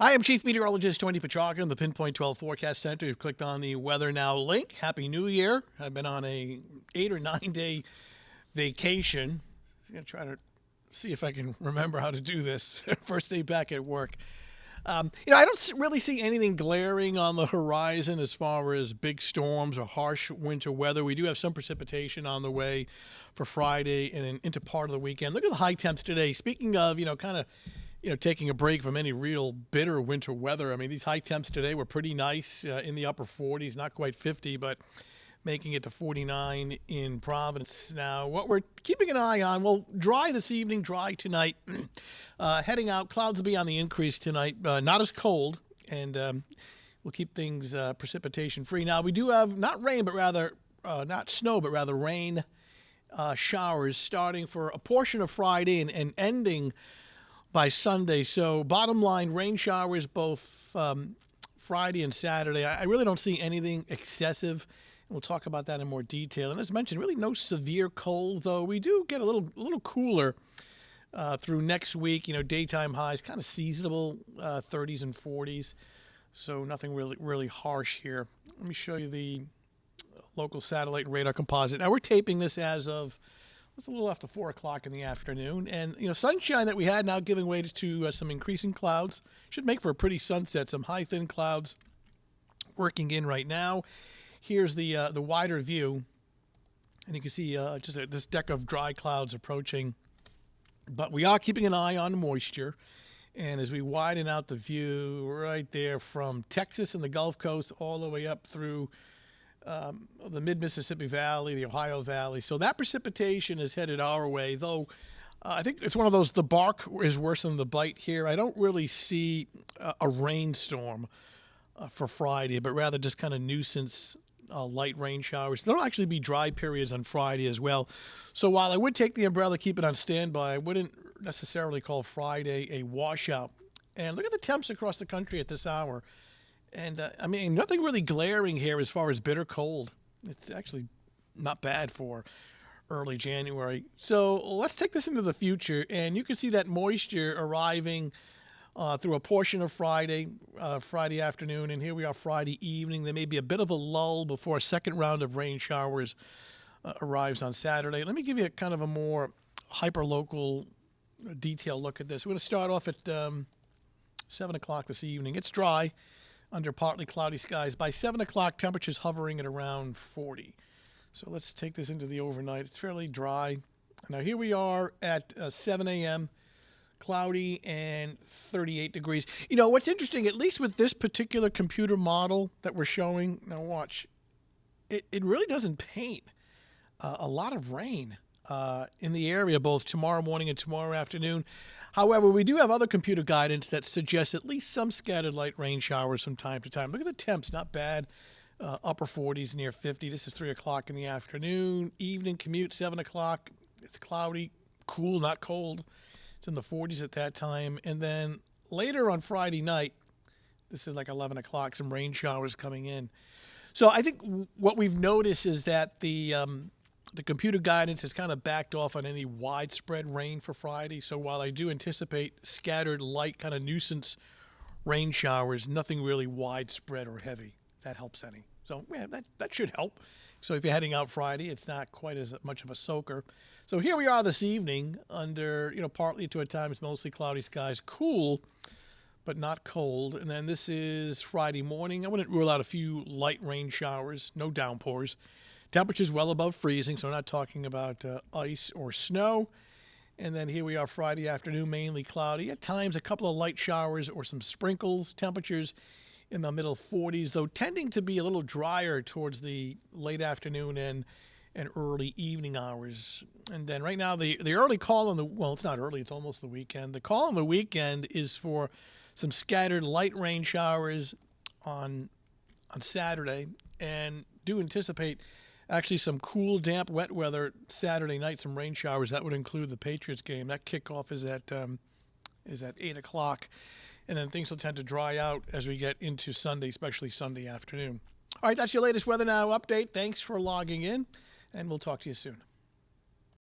I am Chief Meteorologist Tony Petrarca in the Pinpoint 12 Forecast Center. You've clicked on the Weather Now link. Happy New Year. I've been on a 8 or 9 day vacation. I'm going to try to see if I can remember how to do this. First day back at work. I don't really see anything glaring on the horizon as far as big storms or harsh winter weather. We do have some precipitation on the way for Friday and into part of the weekend. Look at the high temps today. Speaking of, taking a break from any real bitter winter weather. I mean, these high temps today were pretty nice in the upper 40s, not quite 50, but making it to 49 in Providence. Now, what we're keeping an eye on, well, dry this evening, dry tonight. Heading out, clouds will be on the increase tonight. Not as cold, and we'll keep things precipitation free. Now, we do have not rain, but rather, not snow, but rather rain showers starting for a portion of Friday and ending by Sunday. So bottom line, rain showers both Friday and Saturday. I really don't see anything excessive. We'll talk about that in more detail. And as mentioned, really no severe cold, though. We do get a little cooler through next week. Daytime highs kind of seasonable, 30s and 40s. So nothing really harsh here. Let me show you the local satellite and radar composite. Now we're taping this as of it's a little after 4 o'clock in the afternoon, and sunshine that we had now giving way to some increasing clouds. Should make for a pretty sunset. Some high thin clouds working in right now. Here's the wider view, and you can see just this deck of dry clouds approaching. But we are keeping an eye on moisture, and as we widen out the view right there from Texas and the Gulf Coast all the way up through the mid-Mississippi Valley, the Ohio Valley. So that precipitation is headed our way, though I think it's one of those, the bark is worse than the bite here. I don't really see a rainstorm for Friday, but rather just kind of nuisance light rain showers. There'll actually be dry periods on Friday as well. So while I would take the umbrella, keep it on standby, I wouldn't necessarily call Friday a washout. And look at the temps across the country at this hour. And, nothing really glaring here as far as bitter cold. It's actually not bad for early January. So let's take this into the future, and you can see that moisture arriving through a portion of Friday afternoon, and here we are Friday evening. There may be a bit of a lull before a second round of rain showers arrives on Saturday. Let me give you a kind of a more hyper-local detailed look at this. We're going to start off at 7 o'clock this evening. It's dry under partly cloudy skies. By 7 o'clock, temperatures hovering at around 40. So let's take this into the overnight. It's fairly dry. Now here we are at 7 a.m., cloudy and 38 degrees. What's interesting, at least with this particular computer model that we're showing, now watch, it really doesn't paint a lot of rain in the area, both tomorrow morning and tomorrow afternoon. However, we do have other computer guidance that suggests at least some scattered light rain showers from time to time. Look at the temps, not bad. Upper 40s, near 50. This is 3 o'clock in the afternoon. Evening commute, 7 o'clock. It's cloudy, cool, not cold. It's in the 40s at that time. And then later on Friday night, this is like 11 o'clock, some rain showers coming in. So I think what we've noticed is that the computer guidance has kind of backed off on any widespread rain for Friday. So while I do anticipate scattered light kind of nuisance rain showers, nothing really widespread or heavy. That helps any. So yeah, that should help. So if you're heading out Friday, it's not quite as much of a soaker. So here we are this evening under, partly to at times mostly cloudy skies, cool, but not cold. And then this is Friday morning. I wouldn't rule out a few light rain showers, no downpours. Temperatures well above freezing, so we're not talking about ice or snow. And then here we are Friday afternoon, mainly cloudy. At times, a couple of light showers or some sprinkles. Temperatures in the middle 40s, though tending to be a little drier towards the late afternoon and early evening hours. And then right now, the early call it's not early, it's almost the weekend. The call on the weekend is for some scattered light rain showers on Saturday, and do anticipate actually some cool, damp, wet weather Saturday night, some rain showers. That would include the Patriots game. That kickoff is at 8 o'clock. And then things will tend to dry out as we get into Sunday, especially Sunday afternoon. All right, that's your latest Weather Now update. Thanks for logging in, and we'll talk to you soon.